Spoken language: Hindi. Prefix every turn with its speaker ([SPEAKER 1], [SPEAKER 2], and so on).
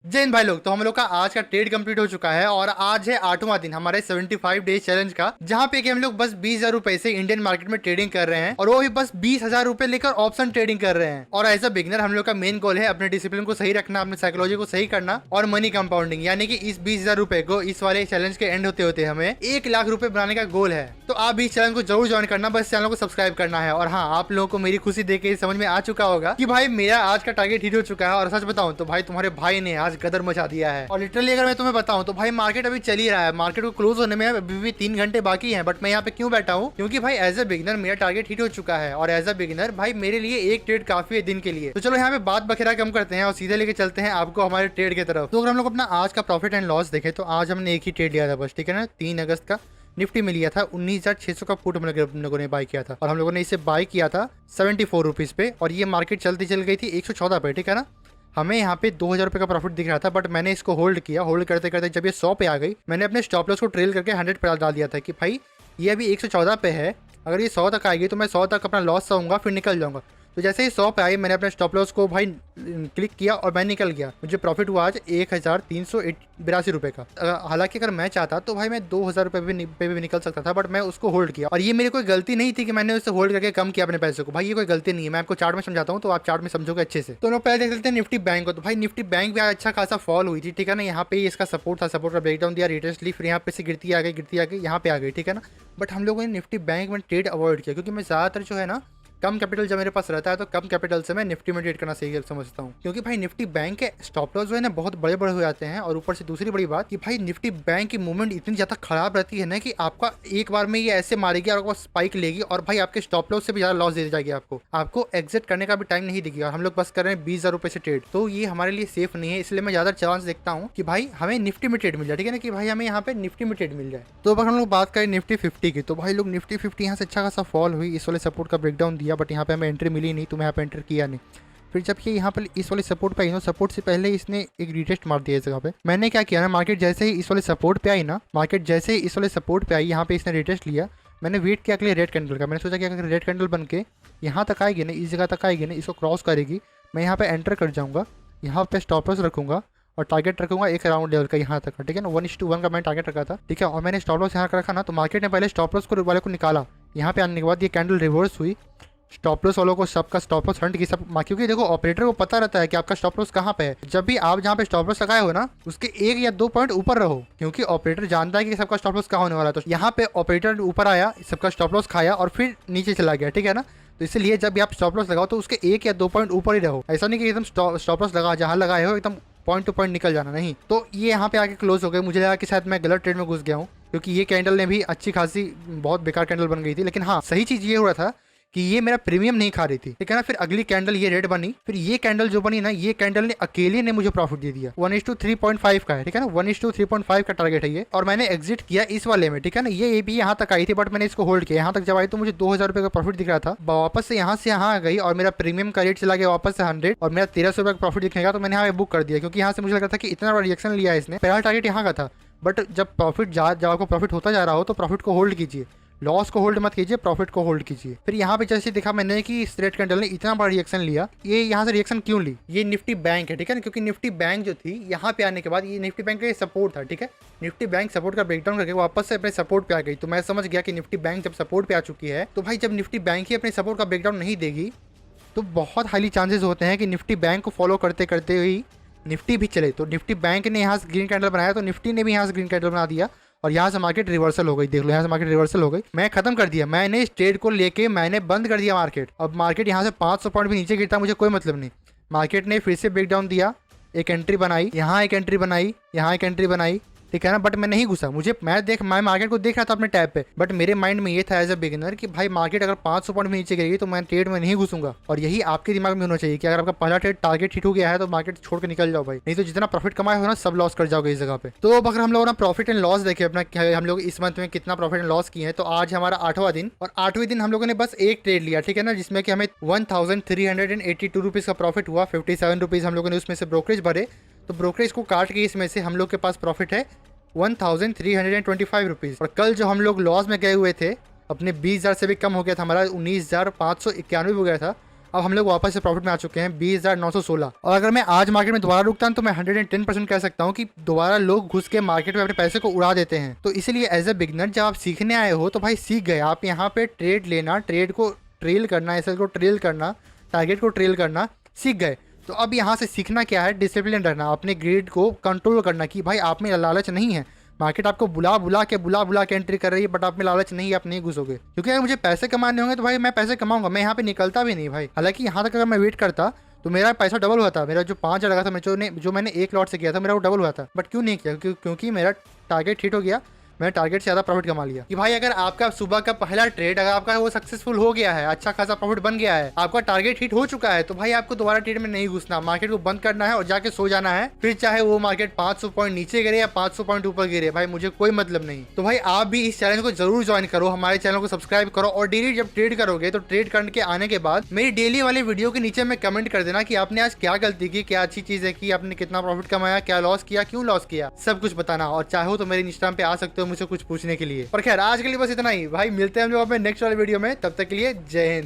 [SPEAKER 1] जय हिंद भाई लोग। तो हम लोग का आज का ट्रेड कंप्लीट हो चुका है और आज है 8वां दिन हमारे 75 डेज चैलेंज का, जहां पे कि हम लोग बस 20,000 रुपए से इंडियन मार्केट में ट्रेडिंग कर रहे हैं और वो भी बस 20,000 रुपए लेकर ऑप्शन ट्रेडिंग कर रहे हैं। और एज अ बिगिनर हम लोग का मेन गोल है अपने डिसिप्लिन को सही रखना, अपने साइकोलॉजी को सही करना और मनी कंपाउंडिंग, यानी कि इस 20,000 रुपए को इस वाले चैलेंज के एंड होते होते हमें 1 लाख रुपए बनाने का गोल है। तो आप भी इस चैनल को जरूर ज्वाइन करना, बस चैनल को सब्सक्राइब करना है। और हाँ, आप लोगों को मेरी खुशी देख के समझ में आ चुका होगा कि भाई मेरा आज का टारगेट हिट हो चुका है। और सच बताऊं तो भाई तुम्हारे भाई ने आज गदर मचा दिया है। और लिटरली अगर मैं तुम्हें बताऊं तो भाई मार्केट अभी चल ही रहा है, मार्केट को क्लोज होने में अभी भी 3 घंटे बाकी हैं। बट मैं यहाँ पे क्यों बैठा हूँ? क्योंकि भाई एज अ बिगिनर मेरा टारगेट हिट हो चुका है और एज अ बिगिनर भाई मेरे लिए एक ट्रेड काफी है दिन के लिए। तो चलो यहाँ पे बात बखेरा कम करते हैं और सीधे लेके चलते हैं आपको हमारे ट्रेड की तरफ। तो अगर हम लोग अपना आज का प्रॉफिट एंड लॉस देखें तो आज हमने एक ही ट्रेड लिया था बस, ठीक है ना। 3 अगस्त का निफ्टी में लिया था 19,600 का पुट हम लोगों ने बाय किया था और हम लोगों ने इसे बाय किया था 74 रुपीज पे और ये मार्केट चलती चल गई थी 114 पे, ठीक है ना। हमें यहाँ पे 2,000 रुपये का प्रॉफिट दिख रहा था, बट मैंने इसको होल्ड किया। होल्ड करते करते जब ये 100 पे आ गई, मैंने अपने स्टॉप लॉस को ट्रेल करके 100 पे डाल दिया था कि भाई ये अभी 114 पे है, अगर ये 100 तक आएगी तो मैं 100 तक अपना लॉस सहूंगा फिर निकल जाऊंगा। तो जैसे ही 100 पे आई, मैंने अपने स्टॉप लॉस को भाई क्लिक किया और मैं निकल गया। मुझे प्रॉफिट हुआ आज 1,382 रुपये का। हालांकि अगर मैं चाहता तो भाई मैं 2,000 रुपये पे भी निकल सकता था, बट मैं उसको होल्ड किया। और ये मेरी कोई गलती नहीं थी कि मैंने उसे होल्ड करके कम किया अपने पैसे को। भाई ये कोई गलती नहीं है, मैं आपको चार्ट में समझाता हूँ तो आप चार्ट में समझोगे अच्छे से। तो लोग पहले देख लेते हैं निफ्टी बैंक को। तो भाई निफ्टी बैंक भी अच्छा खासा फॉल हुई थी, ठीक है ना। यहाँ पे इसका सपोर्ट था, सपोर्ट का ब्रेकडाउन दिया, रिटेस्ट ली, फिर यहाँ पे से गिरती आ गई यहाँ पे आ गई, ठीक है ना। बट हम लोगों ने निफ्टी बैंक में ट्रेड अवॉइड किया क्योंकि मैं ज़्यादातर जो है ना कम कैपिटल जब मेरे पास रहता है तो कम कैपिटल से मैं निफ्टी में ट्रेड करना सही समझता हूँ। क्योंकि भाई निफ्टी बैंक के स्टॉप लॉस जो है ना बहुत बड़े बड़े हो जाते हैं। और ऊपर से दूसरी बड़ी बात कि भाई निफ्टी बैंक की मूवमेंट इतनी ज़्यादा खराब रहती है ना कि आपका एक बार में ये ऐसे मारेगी और आपको स्पाइक लेगी और भाई आपके स्टॉप लॉस से भी ज़्यादा लॉस दे जाएगी। आपको एग्जिट करने का भी टाइम नहीं देगी और हम लोग बस कर रहे हैं 20,000 रुपये से ट्रेड। तो ये हमारे लिए सेफ नहीं है, इसलिए मैं ज़्यादा चांस देखता हूँ कि भाई हमें निफ्टी में ट्रेड मिल जाए, ठीक है ना, कि भाई हमें यहाँ पे निफ्टी में ट्रेड मिल जाए। तो अगर हम लोग बात करें निफ्टी 50 की, तो भाई लोग निफ्टी 50 यहाँ से अच्छा खासा फॉल हुई, इस वाले सपोर्ट का ब्रेकडाउन दिया, बट यहाँ पे हमें एंट्री मिली नहीं तो मैं यहाँ पे एंटर किया नहीं। फिर जब ये यहाँ पर इस वाले सपोर्ट पे आई ना, सपोर्ट से पहले इसने एक रिटेस्ट मार दिया इस जगह पे। मैंने क्या किया ना, मार्केट जैसे ही इस वाले सपोर्ट पे आई ना, मार्केट जैसे ही इस वाले सपोर्ट पे आई, यहाँ पे इसने रिटेस्ट लिया। मैंने वेट किया अगले रेड कैंडल का। मैंने सोचा कि अगर रेड कैंडल बन के यहाँ तक आएगी ना, इस जगह तक आएगी ना, इसको क्रॉस करेगी, मैं यहाँ पे एंटर कर जाऊँगा, यहाँ पे स्टॉप लॉस रखूँगा और टारगेट रखूंगा एक राउंड लेवल का यहाँ तक, ठीक है ना। 1:1 का मैंने टारगेट रखा था, ठीक है। और मैंने स्टॉप लॉस यहाँ रखा ना, तो मार्केट ने पहले स्टॉप लॉस को वाले को निकाला। यहाँ पे आने के बाद ये कैंडल रिवर्स हुई, स्टॉप लॉस वालों को सबका स्टॉप लॉस हंट की सब, क्योंकि देखो ऑपरेटर को पता रहता है कि आपका स्टॉप लॉस कहाँ पे है। जब भी आप जहाँ पे स्टॉप लॉस लगाए हो ना, उसके 1 या 2 पॉइंट ऊपर रहो, क्योंकि ऑपरेटर जानता है कि सबका स्टॉप लॉस कहाँ होने वाला है। तो यहाँ पे ऑपरेटर ऊपर आया, सबका स्टॉप लॉस खाया और फिर नीचे चला गया, ठीक है ना। तो इसलिए जब भी आप स्टॉप लॉस लगाओ तो उसके 1 या 2 पॉइंट ऊपर ही रहो। ऐसा नहीं कि एकदम स्टॉप लॉस लगा जहाँ लगाए हो एकदम पॉइंट टू पॉइंट निकल जाना, नहीं। तो ये यहाँ पे आके क्लोज हो गए। मुझे लगा कि शायद मैं गलत ट्रेड में घुस गया हूँ, क्योंकि ये कैंडल ने भी अच्छी खासी बहुत बेकार कैंडल बन गई थी। लेकिन हाँ, सही चीज़ ये हो रहा था कि ये मेरा प्रीमियम नहीं खा रही थी, ठीक है ना। फिर अगली कैंडल ये रेड बनी, फिर ये कैंडल जो बनी ना, ये कैंडल ने अकेले ने मुझे प्रॉफिट दे दिया। 1:3.5 का है, ठीक है ना। 1:3.5 का टारगेट है ये, और मैंने एग्जिट किया इस वाले में, ठीक है ना। ये भी यहाँ तक आई थी बट मैंने इसको होल्ड किया। यहाँ तक जब आई तो मुझे 2,000 रुपये का प्रॉफिट दिख रहा था। वापस से यहाँ आ गई और मेरा प्रीमियम का रेट चला गया वापस से 100 और मेरा 1,300 रुपये का प्रॉफिट दिखेगा। तो मैंने यहाँ बुक कर दिया, क्योंकि यहाँ से मुझे लग रहा था कि इतना बड़ा रिएक्शन लिया है इसने। पहला टारगेट यहाँ का था, बट जब आपको प्रॉफिट होता जा रहा हो तो प्रॉफिट को होल्ड कीजिए, लॉस को होल्ड मत कीजिए, प्रॉफिट को होल्ड कीजिए। फिर यहाँ पे जैसे देखा मैंने कि इस रेड कैंडल ने इतना बड़ा रिएक्शन लिया। ये यहाँ से रिएक्शन क्यों ली? ये निफ्टी बैंक है, ठीक है ना। क्योंकि निफ्टी बैंक जो थी यहाँ पे आने के बाद, ये निफ्टी बैंक का सपोर्ट था, ठीक है। निफ्टी बैंक सपोर्ट का ब्रेकडाउन करके वापस से अपने सपोर्ट पे आ गई। तो मैं समझ गया कि निफ्टी बैंक जब सपोर्ट पे आ चुकी है, तो भाई जब निफ्टी बैंक ही अपने सपोर्ट का ब्रेकडाउन नहीं देगी तो बहुत हाईली चांसेस होते हैं कि निफ्टी बैंक को फॉलो करते करते हुई निफ्टी भी चले। तो निफ्टी बैंक ने यहाँ से ग्रीन कैंडल बनाया तो निफ्टी ने भी यहाँ से ग्रीन कैंडल बना दिया और यहाँ से मार्केट रिवर्सल हो गई। देख लो, यहाँ से मार्केट रिवर्सल हो गई। मैं खत्म कर दिया, मैंने इस ट्रेड को लेके मैंने बंद कर दिया मार्केट। अब मार्केट यहाँ से 500 पॉइंट भी नीचे गिरता मुझे कोई मतलब नहीं। मार्केट ने फिर से ब्रेकडाउन दिया, एक एंट्री बनाई, यहाँ एक एंट्री बनाई, यहाँ एक एंट्री बनाई, ठीक है ना। बट मैं नहीं घुसा। मैं मार्केट को देख रहा था अपने टैब पे, बट मेरे माइंड में ये था एज अ बिगिनर कि भाई मार्केट अगर 500 पॉइंट में नीचे गिरेगी तो मैं ट्रेड में नहीं घुसूंगा। और यही आपके दिमाग में होना चाहिए कि अगर आपका पहला ट्रेड टारगेट हिट हो गया है तो मार्केट छोड़ के निकल जाओ भाई, नहीं तो जितना प्रॉफिट कमाए हो ना सब लॉस कर जाओगे इस जगह पे। तो अब अगर हम लोग ना प्रॉफिट एंड लॉस देखे अपना, हम लोग इस मंथ में कितना प्रॉफिट एंड लॉस किए हैं, तो आज हमारा 8वां दिन और 8वें दिन हम लोगों ने बस एक ट्रेड लिया, ठीक है ना, जिसमें कि हमें 1,382 रुपीज़ का प्रॉफिट हुआ। 57 रुपीज़ हम लोगों ने उसमें से ब्रोकरेज भरे, तो ब्रोकरेज को काट के इसमें से हम लोग के पास प्रॉफिट है 1,325 रुपीज़। और कल जो हम लोग लॉस में गए हुए थे, अपने 20,000 से भी कम हो गया था हमारा, 19,591 हो गया था। अब हम लोग वापस से प्रॉफिट में आ चुके हैं 20,916। और अगर मैं आज मार्केट में दोबारा रुकता हूं तो मैं 110% कह सकता हूं कि दोबारा लोग घुस के मार्केट में अपने पैसे को उड़ा देते हैं। तो इसलिए एज ए बिगनर जब आप सीखने आए हो तो भाई सीख गए, आप यहाँ पे ट्रेड लेना, ट्रेड को ट्रेल करना, एसएल को ट्रेल करना, टारगेट को ट्रेल करना सीख गए। तो अब यहाँ से सीखना क्या है, डिसिप्लिन रहना, अपने ग्रेड को कंट्रोल करना कि भाई आप में लालच नहीं है। मार्केट आपको बुला बुला के एंट्री कर रही है, बट आप में लालच नहीं है, आप नहीं घुसोगे। क्योंकि अगर मुझे पैसे कमाने होंगे तो भाई मैं पैसे कमाऊंगा, मैं यहाँ पे निकलता भी नहीं भाई। हालांकि यहाँ तक अगर मैं वेट करता तो मेरा पैसा डबल हुआ था। मेरा जो 5,000 लगा था जो मैंने एक लॉट से किया था, मेरा वो डबल हुआ था। बट क्यों नहीं किया? क्योंकि मेरा टारगेट हिट हो गया, मैंने टारगेट से ज़्यादा प्रॉफिट कमा लिया। कि भाई अगर आपका सुबह का पहला ट्रेड अगर आपका वो सक्सेसफुल हो गया है, अच्छा खासा प्रॉफिट बन गया है, आपका टारगेट हिट हो चुका है, तो भाई आपको दोबारा ट्रेड में नहीं घुसना, मार्केट को बंद करना है और जाके सो जाना है। फिर चाहे वो मार्केट 500 पॉइंट नीचे गिरे या 500 पॉइंट ऊपर गिरे, भाई मुझे कोई मतलब नहीं। तो भाई आप भी इस चैनल को जरूर ज्वाइन करो, हमारे चैनल को सब्सक्राइब करो और डेली जब ट्रेड करोगे तो ट्रेड करके आने के बाद मेरी डेली वाली वीडियो के नीचे में कमेंट कर देना कि आपने आज क्या गलती की, क्या अच्छी चीज है की, आपने कितना प्रॉफिट कमाया, क्या लॉस किया, क्यों लॉस किया, सब कुछ बताना। और चाहो तो मेरे इंस्टाग्राम पे आ सकते हो मुझसे कुछ पूछने के लिए। पर खैर आज के लिए बस इतना ही भाई, मिलते हैं हम लोग अपने नेक्स्ट वाले वीडियो में, तब तक के लिए जय हिंद।